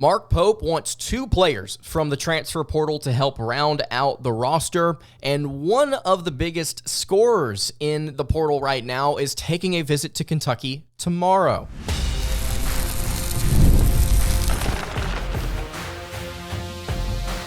Mark Pope wants 2 players from the transfer portal to help round out the roster, and one of the biggest scorers in the portal right now is taking a visit to Kentucky tomorrow.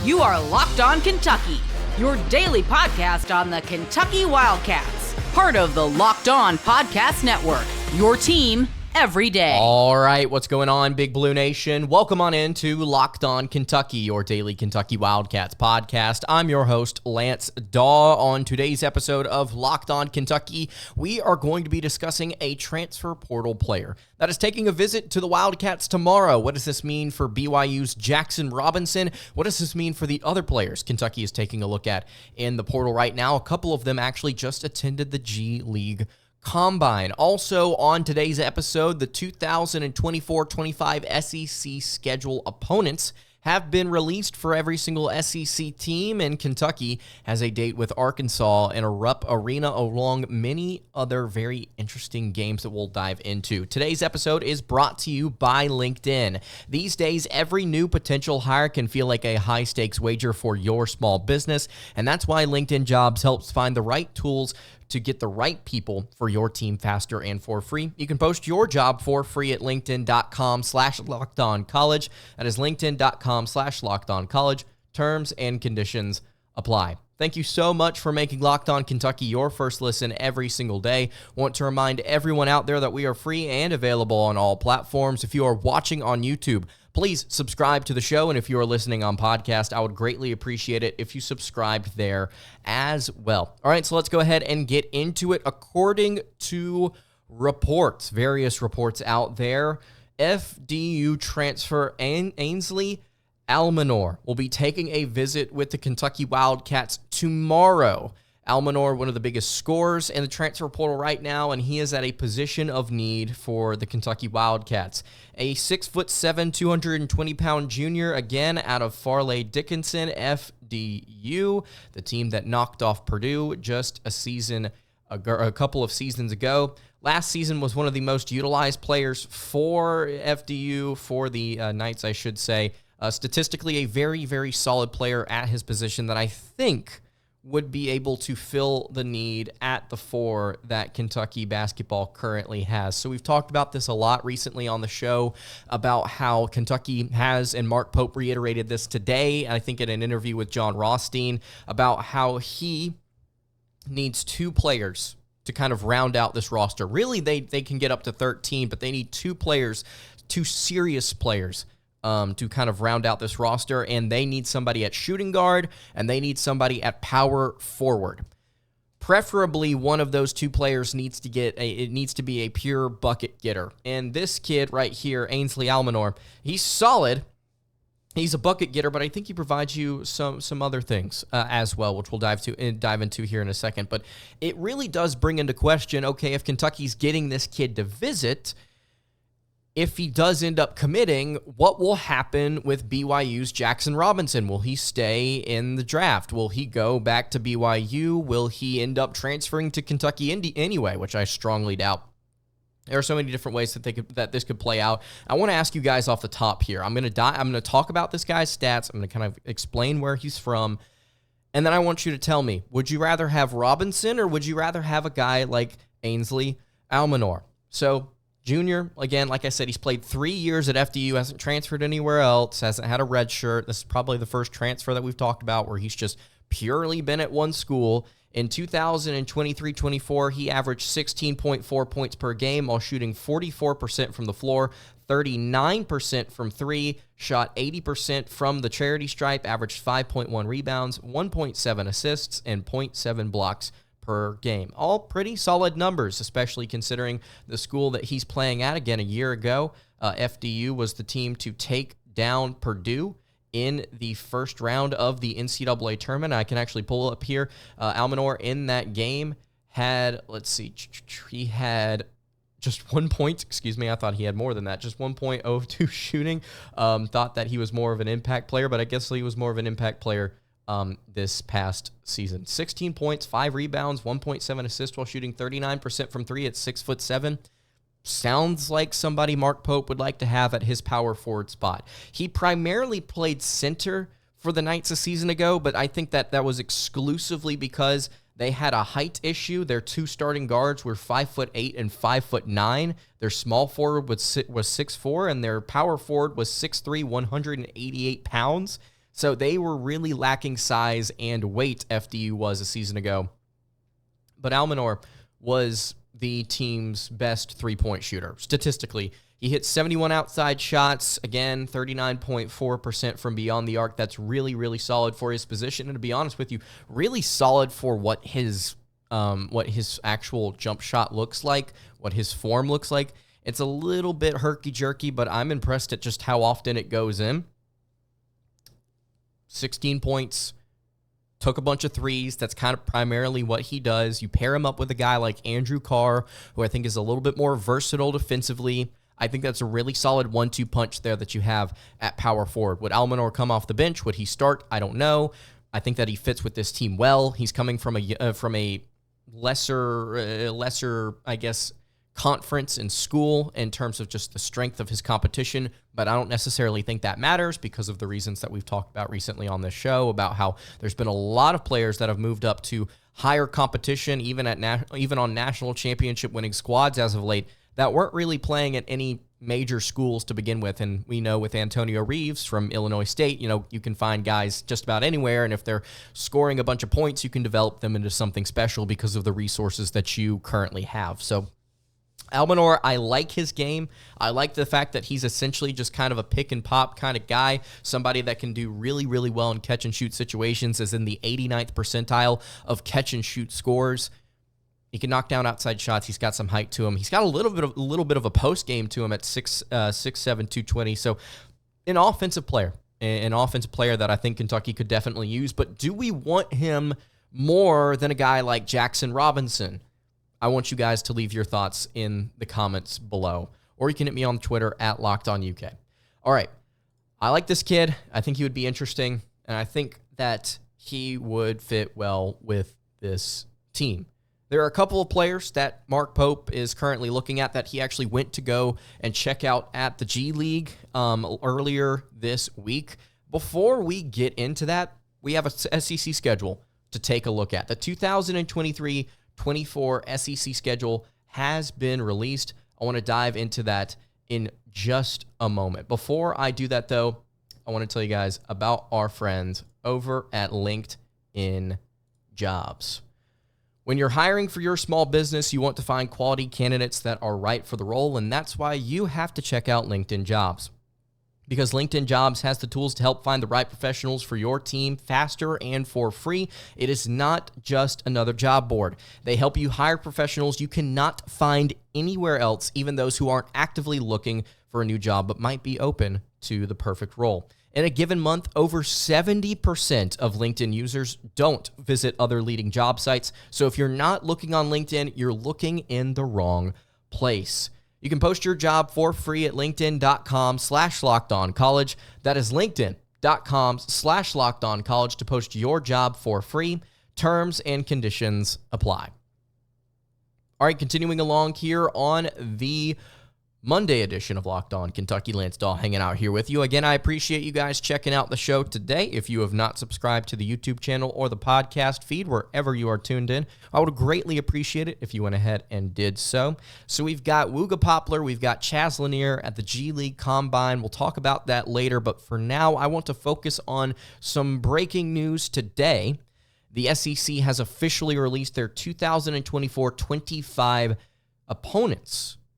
You are Locked On Kentucky, your daily podcast on the Kentucky Wildcats, part of the Locked On Podcast Network, your team every day. All right, what's going on, Big Blue Nation? Welcome on into Locked On Kentucky, your daily Kentucky Wildcats podcast. I'm your host, Lance Dawe. On today's episode of Locked On Kentucky, we are going to be discussing a transfer portal player that is taking a visit to the Wildcats tomorrow. What does this mean for BYU's Jackson Robinson? What does this mean for the other players Kentucky is taking a look at in the portal right now? A couple of them actually just attended the G League Combine. Also on today's episode, the 2024-25 SEC schedule opponents have been released for every single SEC team, and Kentucky has a date with Arkansas in a Rupp Arena, along many other very interesting games that we'll dive into. Today's episode is brought to you by LinkedIn. These days, every new potential hire can feel like a high-stakes wager for your small business, and that's why LinkedIn Jobs helps find the right tools to get the right people for your team faster and for free. You can post your job for free at linkedin.com/lockedoncollege. That is linkedin.com/lockedoncollege. Terms and conditions apply. Thank you so much for making Locked On Kentucky your first listen every single day. Want to remind everyone out there that we are free and available on all platforms. If you are watching on YouTube, please subscribe to the show, and if you are listening on podcast, I would greatly appreciate it if you subscribed there as well. All right, so let's go ahead and get into it. According to reports, various reports out there, FDU transfer Ansley Almonor will be taking a visit with the Kentucky Wildcats tomorrow. Almonor, one of the biggest scorers in the transfer portal right now, and he is at a position of need for the Kentucky Wildcats. A 6'7", 220-pound junior, again, out of Fairleigh Dickinson, FDU, the team that knocked off Purdue just a couple of seasons ago. Last season was one of the most utilized players for FDU, for the Knights, I should say. Statistically, a very, very solid player at his position that I think would be able to fill the need at the 4 that Kentucky basketball currently has. So we've talked about this a lot recently on the show about how Kentucky has, and Mark Pope reiterated this today, I think in an interview with John Rothstein, about how he needs 2 players to kind of round out this roster. Really, they can get up to 13, but they need 2 players, 2 serious players, to kind of round out this roster, and they need somebody at shooting guard, and they need somebody at power forward. Preferably, one of those 2 players needs to be a pure bucket getter. And this kid right here, Ansley Almonor, he's solid. He's a bucket getter, but I think he provides you some other things as well, which we'll dive into here in a second. But it really does bring into question, okay, if Kentucky's getting this kid to visit, if he does end up committing, what will happen with BYU's Jackson Robinson? Will he stay in the draft? Will he go back to BYU? Will he end up transferring to Kentucky anyway, which I strongly doubt? There are so many different ways that this could play out. I want to ask you guys off the top here. I'm going to talk about this guy's stats. I'm going to kind of explain where he's from, and then I want you to tell me, would you rather have Robinson or would you rather have a guy like Ansley Almonor? So, junior, again, like I said, he's played 3 years at FDU, hasn't transferred anywhere else, hasn't had a red shirt. This is probably the first transfer that we've talked about where he's just purely been at one school. In 2023-24, he averaged 16.4 points per game while shooting 44% from the floor, 39% from 3, shot 80% from the charity stripe, averaged 5.1 rebounds, 1.7 assists, and 0.7 blocks per game. All pretty solid numbers, especially considering the school that he's playing at. Again, a year ago, FDU was the team to take down Purdue in the first round of the NCAA tournament. I can actually pull up here. Almonor in that game had, he had just 1 point. Excuse me, I thought he had more than that. Just 1.02 shooting. Thought that he was more of an impact player, but I guess he was more of an impact player this past season. 16 points, 5 rebounds, 1.7 assists while shooting 39% from 3 at 6'7". sounds like somebody Mark Pope would like to have at his power forward spot. He primarily played center for the Knights a season ago, but I think that was exclusively because they had a height issue. Their two starting guards were 5'8" and 5'9". Their small forward was 6'4", and their power forward was 6'3", 188 pounds. So they were really lacking size and weight, FDU was a season ago. But Almonor was the team's best three-point shooter. Statistically, he hit 71 outside shots, again, 39.4% from beyond the arc. That's really, really solid for his position. And to be honest with you, really solid for what his actual jump shot looks like, what his form looks like. It's a little bit herky-jerky, but I'm impressed at just how often it goes in. 16 points, took a bunch of threes. That's kind of primarily what he does. You pair him up with a guy like Andrew Carr, who I think is a little bit more versatile defensively. I think that's a really solid 1-2 punch there that you have at power forward. Would Almonor come off the bench? Would he start? I don't know. I think that he fits with this team well. He's coming from a lesser, I guess, conference in school in terms of just the strength of his competition, but I don't necessarily think that matters because of the reasons that we've talked about recently on this show about how there's been a lot of players that have moved up to higher competition, even on national championship winning squads as of late, that weren't really playing at any major schools to begin with. And we know with Antonio Reeves from Illinois State, you can find guys just about anywhere. And if they're scoring a bunch of points, you can develop them into something special because of the resources that you currently have. So Almonor, I like his game. I like the fact that he's essentially just kind of a pick and pop kind of guy, somebody that can do really, really well in catch and shoot situations, as in the 89th percentile of catch and shoot scores. He can knock down outside shots. He's got some height to him. He's got a little bit of a post game to him at 6'7", 220. So an offensive player that I think Kentucky could definitely use. But do we want him more than a guy like Jackson Robinson? I want you guys to leave your thoughts in the comments below, or you can hit me on Twitter at LockedOnUK. All right. I like this kid. I think he would be interesting, and I think that he would fit well with this team. There are a couple of players that Mark Pope is currently looking at that he actually went to go and check out at the G League earlier this week. Before we get into that, we have a SEC schedule to take a look at. The 2023-24 SEC schedule has been released. I want to dive into that in just a moment. Before I do that, though, I want to tell you guys about our friends over at LinkedIn Jobs. When you're hiring for your small business, you want to find quality candidates that are right for the role, and that's why you have to check out LinkedIn Jobs. Because LinkedIn Jobs has the tools to help find the right professionals for your team faster and for free. It is not just another job board. They help you hire professionals you cannot find anywhere else, even those who aren't actively looking for a new job but might be open to the perfect role. In a given month, over 70% of LinkedIn users don't visit other leading job sites. So if you're not looking on LinkedIn, you're looking in the wrong place. You can post your job for free at linkedin.com/lockedoncollege. That is linkedin.com/lockedoncollege to post your job for free. Terms and conditions apply. All right, continuing along here on the Monday edition of Locked On Kentucky. Lance Dawe hanging out here with you. Again, I appreciate you guys checking out the show today. If you have not subscribed to the YouTube channel or the podcast feed, wherever you are tuned in, I would greatly appreciate it if you went ahead and did so. So we've got Wooga Poplar, we've got Chaz Lanier at the G League Combine. We'll talk about that later, but for now, I want to focus on some breaking news today. The SEC has officially released their 2024-25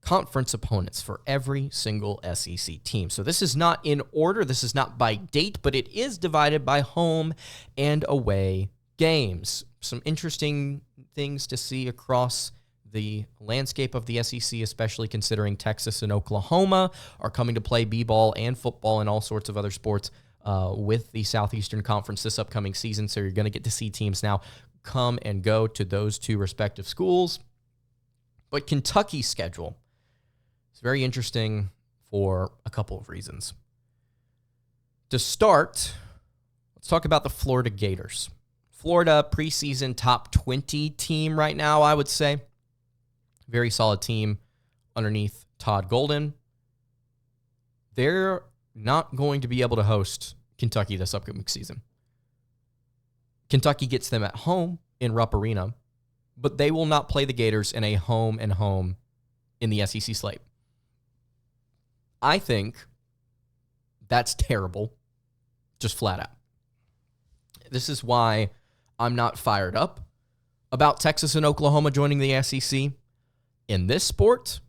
conference opponents for every single SEC team. So this is not in order. This is not by date, but it is divided by home and away games. Some interesting things to see across the landscape of the SEC, especially considering Texas and Oklahoma are coming to play b-ball and football and all sorts of other sports with the Southeastern Conference this upcoming season. So you're going to get to see teams now come and go to those two respective schools. But Kentucky's schedule, it's very interesting for a couple of reasons. To start, let's talk about the Florida Gators. Florida preseason top 20 team right now, I would say. Very solid team underneath Todd Golden, they're not going to be able to host Kentucky this upcoming season. Kentucky gets them at home in Rupp Arena, but they will not play the Gators in a home and home in the SEC slate. I think that's terrible, just flat out. This is why I'm not fired up about Texas and Oklahoma joining the SEC in this sport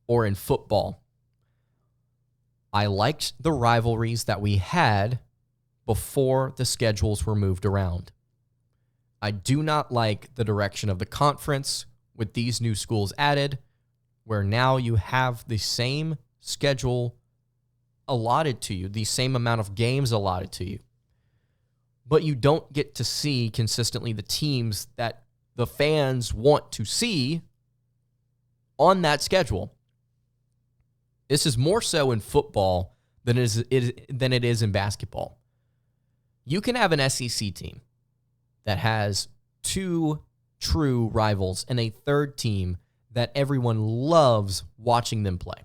or in football. I liked the rivalries that we had before the schedules were moved around. I do not like the direction of the conference with these new schools added, where now you have the same schedule allotted to you, the same amount of games allotted to you, but you don't get to see consistently the teams that the fans want to see on that schedule. This is more so in football than it is in basketball. You can have an SEC team that has two true rivals and a third team that everyone loves watching them play.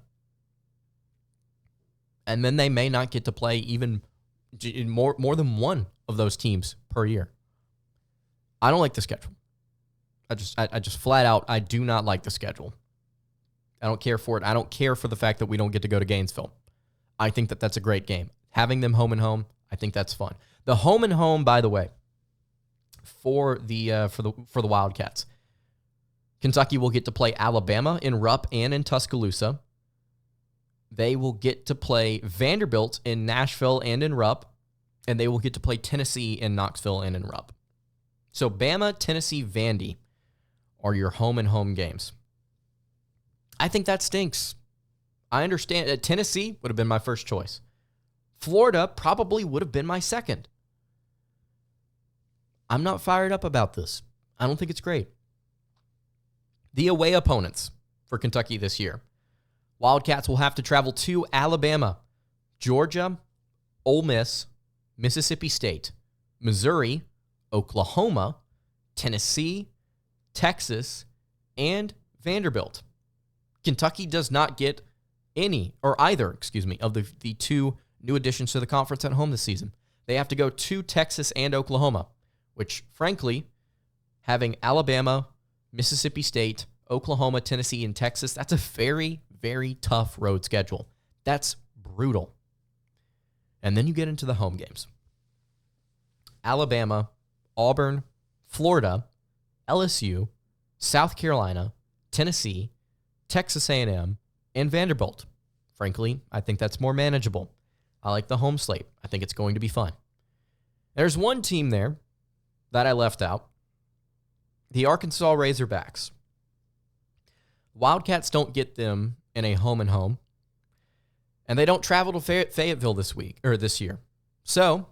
And then they may not get to play even more than one of those teams per year. I don't like the schedule. I just flat out, I do not like the schedule. I don't care for it. I don't care for the fact that we don't get to go to Gainesville. I think that that's a great game. Having them home and home, I think that's fun. The home and home, by the way, for the Wildcats, Kentucky will get to play Alabama in Rupp and in Tuscaloosa. They will get to play Vanderbilt in Nashville and in Rupp, and they will get to play Tennessee in Knoxville and in Rupp. So Bama, Tennessee, Vandy are your home and home games. I think that stinks. I understand that Tennessee would have been my first choice. Florida probably would have been my second. I'm not fired up about this. I don't think it's great. The away opponents for Kentucky this year. Wildcats will have to travel to Alabama, Georgia, Ole Miss, Mississippi State, Missouri, Oklahoma, Tennessee, Texas, and Vanderbilt. Kentucky does not get either of the two new additions to the conference at home this season. They have to go to Texas and Oklahoma, which, frankly, having Alabama, Mississippi State, Oklahoma, Tennessee, and Texas, that's a very, very tough road schedule. That's brutal. And then you get into the home games. Alabama, Auburn, Florida, LSU, South Carolina, Tennessee, Texas A&M, and Vanderbilt. Frankly, I think that's more manageable. I like the home slate. I think it's going to be fun. There's one team there that I left out, the Arkansas Razorbacks. Wildcats don't get them in a home and home, and they don't travel to Fayetteville this year. So,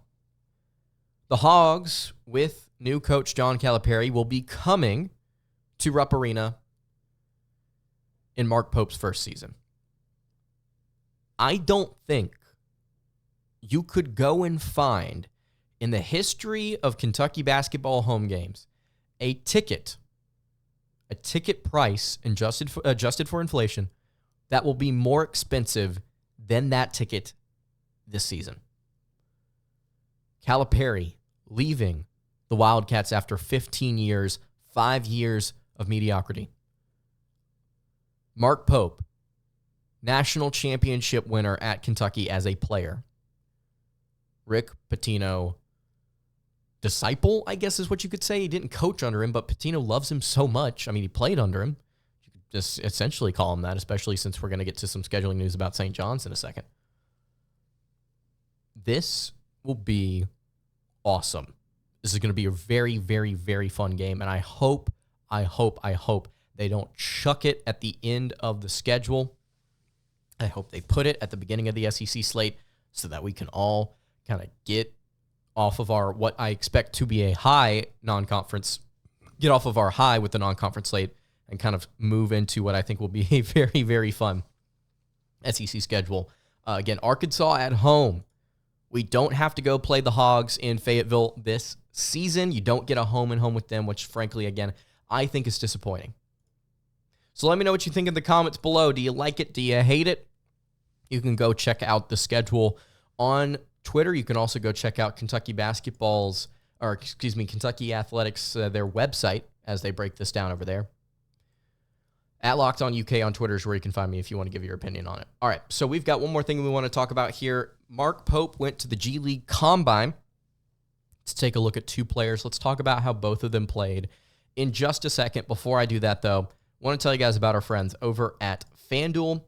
the Hogs, with new coach John Calipari, will be coming to Rupp Arena in Mark Pope's first season. I don't think you could go and find, in the history of Kentucky basketball home games, a ticket price adjusted for inflation that will be more expensive than that ticket this season. Calipari leaving the Wildcats after 15 years, 5 years of mediocrity. Mark Pope, national championship winner at Kentucky as a player. Rick Pitino, disciple, I guess is what you could say. He didn't coach under him, but Pitino loves him so much. I mean, he played under him. You could just essentially call him that, especially since we're going to get to some scheduling news about St. John's in a second. This will be awesome. This is going to be a very, very, very fun game, and I hope they don't chuck it at the end of the schedule. I hope they put it at the beginning of the SEC slate so that we can all kind of get off of our, what I expect to be a high non-conference, get off of our high with the non-conference slate and kind of move into what I think will be a very, very fun SEC schedule. Again, Arkansas at home. We don't have to go play the Hogs in Fayetteville this season. You don't get a home and home with them, which frankly, again, I think is disappointing. So let me know what you think in the comments below. Do you like it? Do you hate it? You can go check out the schedule on Twitter. You can also go check out Kentucky Kentucky Athletics, their website, as they break this down over there. At Locked On UK on Twitter is where you can find me if you want to give your opinion on it. All right, so we've got one more thing we want to talk about here. Mark Pope went to the G League Combine. Let's take a look at two players. Let's talk about how both of them played in just a second. Before I do that, though, I want to tell you guys about our friends over at FanDuel.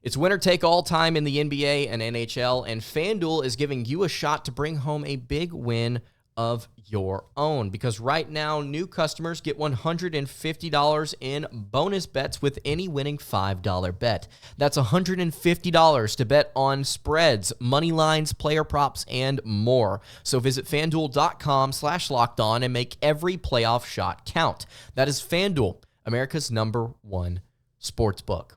It's winner take all time in the NBA and NHL, and FanDuel is giving you a shot to bring home a big win of your own, because right now new customers get $150 in bonus bets with any winning $5 bet. That's $150 to bet on spreads, money lines, player props, and more. So visit FanDuel.com/lockedon and make every playoff shot count. That is FanDuel, America's #1 sportsbook.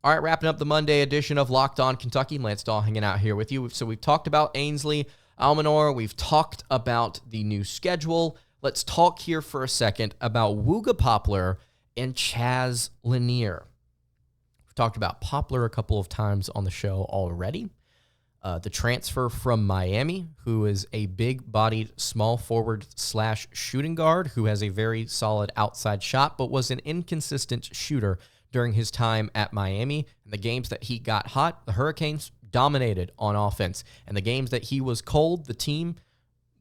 All right, wrapping up the Monday edition of Locked On Kentucky. Lance Dawe hanging out here with you. So we've talked about Ansley Almonor. We've talked about the new schedule. Let's talk here for a second about Wooga Poplar and Chaz Lanier. We've talked about Poplar a couple of times on the show already. The transfer from Miami, who is a big-bodied small forward/shooting guard who has a very solid outside shot, but was an inconsistent shooter during his time at Miami. In the games that he got hot, the Hurricanes dominated on offense. And the games that he was cold, the team,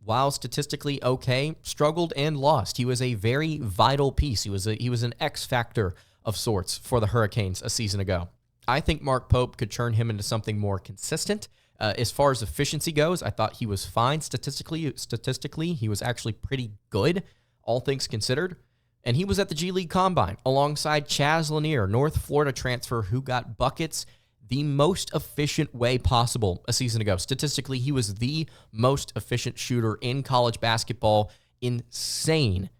while statistically okay, struggled and lost. He was a very vital piece. He was an X factor of sorts for the Hurricanes a season ago. I think Mark Pope could turn him into something more consistent. As far as efficiency goes, I thought he was fine statistically. He was actually pretty good, all things considered. And he was at the G League Combine alongside Chaz Lanier, North Florida transfer, who got buckets the most efficient way possible a season ago. Statistically, he was the most efficient shooter in college basketball. Insane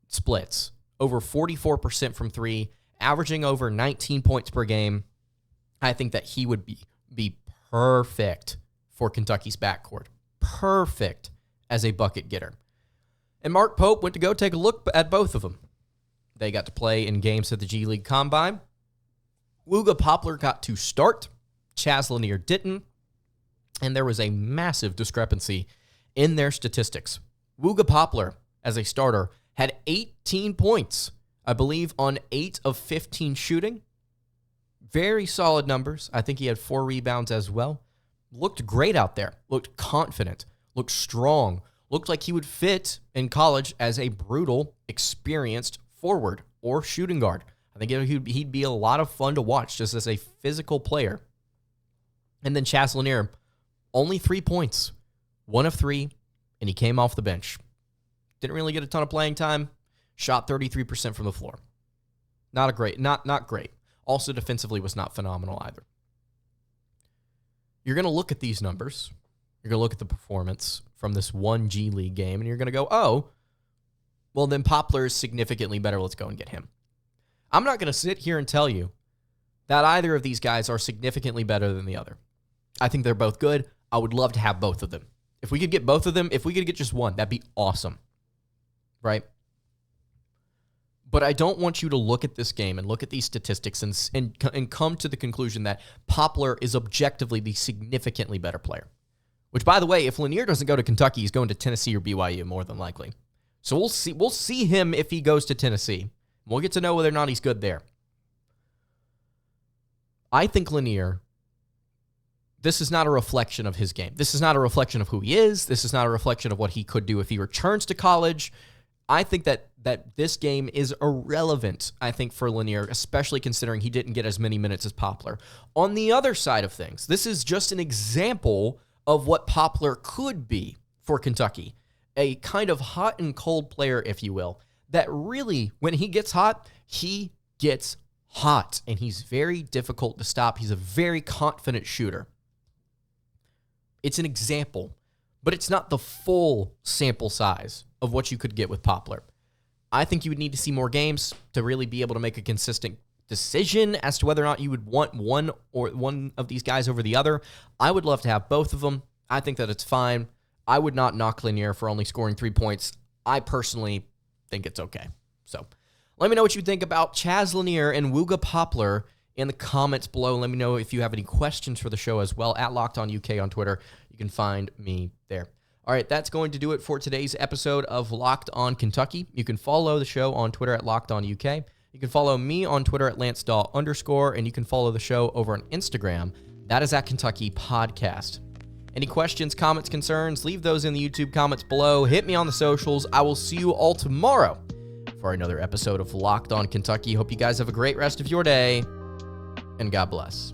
splits. Over 44% from three, averaging over 19 points per game. I think that he would be perfect for Kentucky's backcourt. Perfect as a bucket getter. And Mark Pope went to go take a look at both of them. They got to play in games at the G League Combine. Wooga Poplar got to start. Chaz Lanier didn't. And there was a massive discrepancy in their statistics. Wooga Poplar, as a starter, had 18 points, I believe, on 8 of 15 shooting. Very solid numbers. I think he had 4 rebounds as well. Looked great out there. Looked confident. Looked strong. Looked like he would fit in college as a brutal, experienced forward or shooting guard. I think he'd be a lot of fun to watch just as a physical player. And then Chaz Lanier, only 3 points, 1 of 3, and he came off the bench. Didn't really get a ton of playing time. Shot 33% from the floor. Not great. Also defensively was not phenomenal either. You're going to look at these numbers. You're going to look at the performance from this one G League game, and you're going to go, oh, well, then Poplar is significantly better. Let's go and get him. I'm not going to sit here and tell you that either of these guys are significantly better than the other. I think they're both good. I would love to have both of them. If we could get both of them, if we could get just one, that'd be awesome. Right? But I don't want you to look at this game and look at these statistics and come to the conclusion that Poplar is objectively the significantly better player. Which, by the way, if Lanier doesn't go to Kentucky, he's going to Tennessee or BYU more than likely. So we'll see him if he goes to Tennessee. We'll get to know whether or not he's good there. I think Lanier, this is not a reflection of his game. This is not a reflection of who he is. This is not a reflection of what he could do if he returns to college. I think that this game is irrelevant, I think, for Lanier, especially considering he didn't get as many minutes as Poplar. On the other side of things, this is just an example of what Poplar could be for Kentucky. A kind of hot and cold player, if you will, that really, when he gets hot, he gets hot, and he's very difficult to stop. He's a very confident shooter. It's an example, but it's not the full sample size of what you could get with Poplar. I think you would need to see more games to really be able to make a consistent decision as to whether or not you would want one of these guys over the other. I would love to have both of them. I think that it's fine. I would not knock Lanier for only scoring 3 points. I personally think it's okay. So Let me know what you think about Chaz Lanier and Wooga Poplar in the comments below. Let me know if you have any questions for the show as well at Locked On UK on Twitter. You can find me there. All right, that's going to do it for today's episode of Locked On Kentucky. You can follow the show on Twitter at Locked On UK. You can follow me on Twitter at @LanceDawe_, and you can follow the show over on Instagram. That is at Kentucky Podcast. Any questions, comments, concerns, leave those in the YouTube comments below. Hit me on the socials. I will see you all tomorrow for another episode of Locked On Kentucky. Hope you guys have a great rest of your day, and God bless.